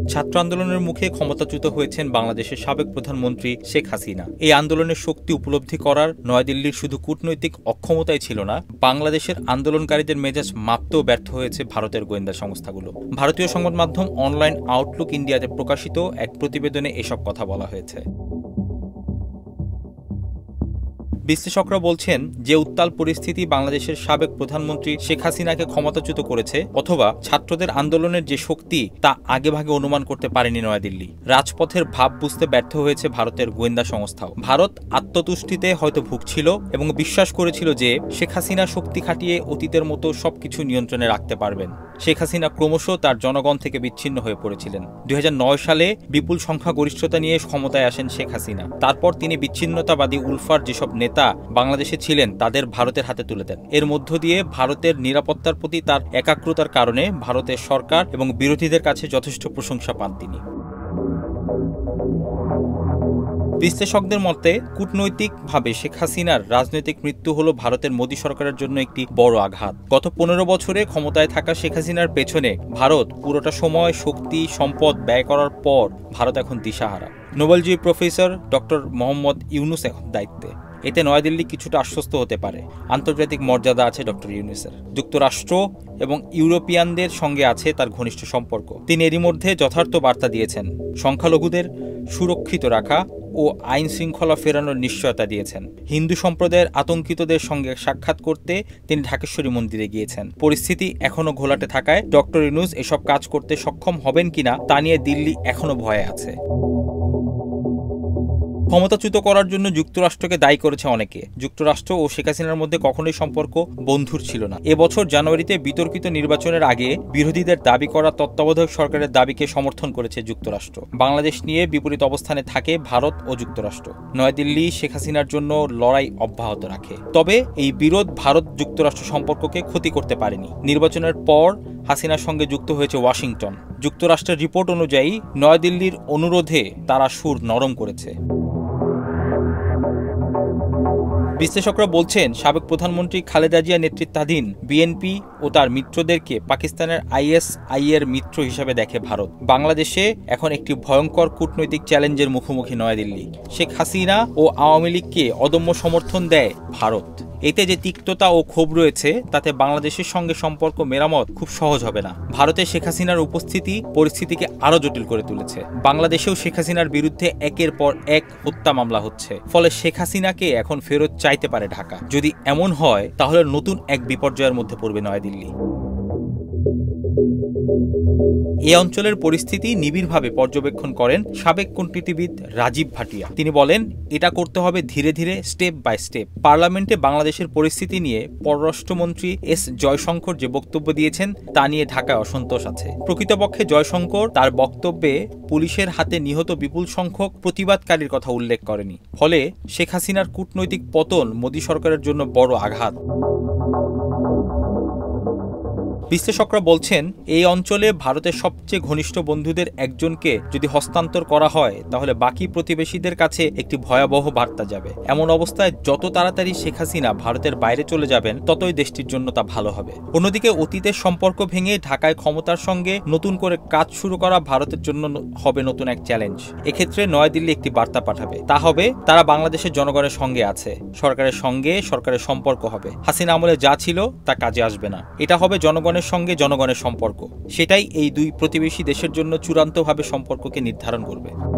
ছাত্র আন্দোলনের মুখে ক্ষমতাচ্যুত হয়েছেন বাংলাদেশের সাবেক প্রধানমন্ত্রী শেখ হাসিনা। এই আন্দোলনের শক্তি উপলব্ধি করার নয়াদিল্লির শুধু কূটনৈতিক অক্ষমতাই ছিল না, বাংলাদেশের আন্দোলনকারীদের মেজাজ মাপতেও ব্যর্থ হয়েছে ভারতের গোয়েন্দা সংস্থাগুলো। ভারতীয় সংবাদ মাধ্যম অনলাইন আউটলুক ইন্ডিয়াতে প্রকাশিত এক প্রতিবেদনে এসব কথা বলা হয়েছে। বিশ্লেষকরা বলছেন, যে উত্তাল পরিস্থিতি বাংলাদেশের সাবেক প্রধানমন্ত্রী শেখ হাসিনাকে ক্ষমতাচ্যুত করেছে, অথবা ছাত্রদের আন্দোলনের যে শক্তি তা আগেভাগে অনুমান করতে পারেনি নয়াদিল্লি। রাজপথের ভাব বুঝতে ব্যর্থ হয়েছে ভারতের গোয়েন্দা সংস্থাও। ভারত আত্মতুষ্টিতে হয়তো ভুগছিল এবং বিশ্বাস করেছিল যে শেখ হাসিনা শক্তি খাটিয়ে অতীতের মতো সবকিছু নিয়ন্ত্রণে রাখতে পারবেন। শেখ হাসিনা ক্রমশ তার জনগণ থেকে বিচ্ছিন্ন হয়ে পড়েছিলেন। 2009 সালে বিপুল সংখ্যাগরিষ্ঠতা নিয়ে ক্ষমতায় আসেন শেখ হাসিনা। তারপর তিনি বিচ্ছিন্নতাবাদী উলফার যেসব নেতা বাংলাদেশে ছিলেন তাদের ভারতের হাতে তুলে দেন। এর মধ্য দিয়ে ভারতের নিরাপত্তার প্রতি তার একাগ্রতার কারণে ভারতের সরকার এবং বিরোধীদের কাছে যথেষ্ট প্রশংসা পান তিনি। বিশ্লেষকদের মতে, কূটনৈতিকভাবে শেখ হাসিনার রাজনৈতিক মৃত্যু হল ভারতের মোদী সরকারের জন্য একটি বড় আঘাত। গত 15 বছরে ক্ষমতায় থাকা শেখ হাসিনার পেছনে ভারত পুরোটা সময় শক্তি সম্পদ ব্যয় করার পর ভারত এখন দিশাহারা। নোবেলজয়ী প্রফেসর ডক্টর মোহাম্মদ ইউনুস এখন দায়িত্বে। এতে নয়াদিল্লি কিছুটা আশ্বস্ত হতে পারে। আন্তর্জাতিক মর্যাদা আছে ডক্টর ইউনুসের। যুক্তরাষ্ট্র এবং ইউরোপিয়ানদের সঙ্গে আছে তার ঘনিষ্ঠ সম্পর্ক। তিনি এরই মধ্যে যথার্থ বার্তা দিয়েছেন, সংখ্যালঘুদের সুরক্ষিত রাখা ও আইন শৃঙ্খলা ফেরানোর নিশ্চয়তা দিয়েছেন। হিন্দু সম্প্রদায়ের আতঙ্কিতদের সঙ্গে সাক্ষাৎ করতে তিনি ঢাকেশ্বরী মন্দিরে গিয়েছেন। পরিস্থিতি এখনো ঘোলাটে থাকায় ডক্টর ইউনুস এসব কাজ করতে সক্ষম হবেন কিনা তা নিয়ে দিল্লি এখনো ভয়ে আছে। ক্ষমতাচ্যুত করার জন্য যুক্তরাষ্ট্রকে দায়ী করেছে অনেকে। যুক্তরাষ্ট্র ও শেখ হাসিনার মধ্যে কখনোই সম্পর্ক বন্ধুর ছিল না। এবছর জানুয়ারিতে বিতর্কিত নির্বাচনের আগে বিরোধীদের দাবি করা তত্ত্বাবধায়ক সরকারের দাবিকে সমর্থন করেছে যুক্তরাষ্ট্র। বাংলাদেশ নিয়ে বিপরীত অবস্থানে থাকে ভারত ও যুক্তরাষ্ট্র। নয়াদিল্লি শেখ হাসিনার জন্য লড়াই অব্যাহত রাখে। তবে এই বিরোধ ভারত যুক্তরাষ্ট্র সম্পর্ককে ক্ষতি করতে পারেনি। নির্বাচনের পর হাসিনার সঙ্গে যুক্ত হয়েছে ওয়াশিংটন। যুক্তরাষ্ট্রের রিপোর্ট অনুযায়ী নয়াদিল্লির অনুরোধে তারা সুর নরম করেছে। বিশ্লেষকরা বলছেন, সাবেক প্রধানমন্ত্রী খালেদা জিয়া নেতৃত্বাধীন বিএনপি ও তার মিত্রদেরকে পাকিস্তানের আইএসআই-এর মিত্র হিসেবে দেখে ভারত। বাংলাদেশে এখন একটি ভয়ঙ্কর কূটনৈতিক চ্যালেঞ্জের মুখোমুখি নয়াদিল্লি। শেখ হাসিনা ও আওয়ামী লীগকে অদম্য সমর্থন দেয় ভারত। এতে যে তিক্ততা ও ক্ষোভ রয়েছে তাতে বাংলাদেশের সঙ্গে সম্পর্ক মেরামত খুব সহজ হবে না। ভারতে শেখ হাসিনার উপস্থিতি পরিস্থিতিকে আরো জটিল করে তুলেছে। বাংলাদেশেও শেখ হাসিনার বিরুদ্ধে একের পর এক হত্যা মামলা হচ্ছে। ফলে শেখ হাসিনাকে এখন ফেরত চাইতে পারে ঢাকা। যদি এমন হয় তাহলে নতুন এক বিপর্যয়ের মধ্যে পড়বে নয়াদিল্লি। এই অঞ্চলের পরিস্থিতি নিবিড়ভাবে পর্যবেক্ষণ করেন সাবেক কূটনীতিবিদ রাজীব ভাটিয়া। তিনি বলেন, এটা করতে হবে ধীরে ধীরে, স্টেপ বাই স্টেপ। পার্লামেন্টে বাংলাদেশের পরিস্থিতি নিয়ে পররাষ্ট্রমন্ত্রী এস জয়শঙ্কর যে বক্তব্য দিয়েছেন তা নিয়ে ঢাকায় অসন্তোষ আছে। প্রকৃতপক্ষে জয়শঙ্কর তার বক্তব্যে পুলিশের হাতে নিহত বিপুল সংখ্যক প্রতিবাদকারীর কথা উল্লেখ করেনি। ফলে শেখ হাসিনার কূটনৈতিক পতন মোদী সরকারের জন্য বড় আঘাত। বিশ্লেষকরা বলছেন, এই অঞ্চলে ভারতের সবচেয়ে ঘনিষ্ঠ বন্ধুদের একজনকে যদি হস্তান্তর করা হয় তাহলে বাকি প্রতিবেশীদের কাছে একটি ভয়াবহ বার্তা যাবে। এমন অবস্থায় যত তাড়াতাড়ি শেখ হাসিনা ভারতের বাইরে চলে যাবেন ততই দেশটির জন্য তা ভালো হবে। অন্যদিকে অতীতের সম্পর্ক ভেঙে ঢাকায় ক্ষমতার সঙ্গে নতুন করে কাজ শুরু করা ভারতের জন্য হবে নতুন এক চ্যালেঞ্জ। এক্ষেত্রে নয়াদিল্লি একটি বার্তা পাঠাবে, তা হবে তারা বাংলাদেশের জনগণের সঙ্গে আছে, সরকারের সঙ্গে সরকারের সম্পর্ক হবে। হাসিনা আমলে যা ছিল তা কাজে আসবে না। এটা হবে জনগণের সঙ্গে জনগণের সম্পর্ক। সেটাই এই দুই প্রতিবেশী দেশের জন্য চূড়ান্তভাবে সম্পর্ককে নির্ধারণ করবে।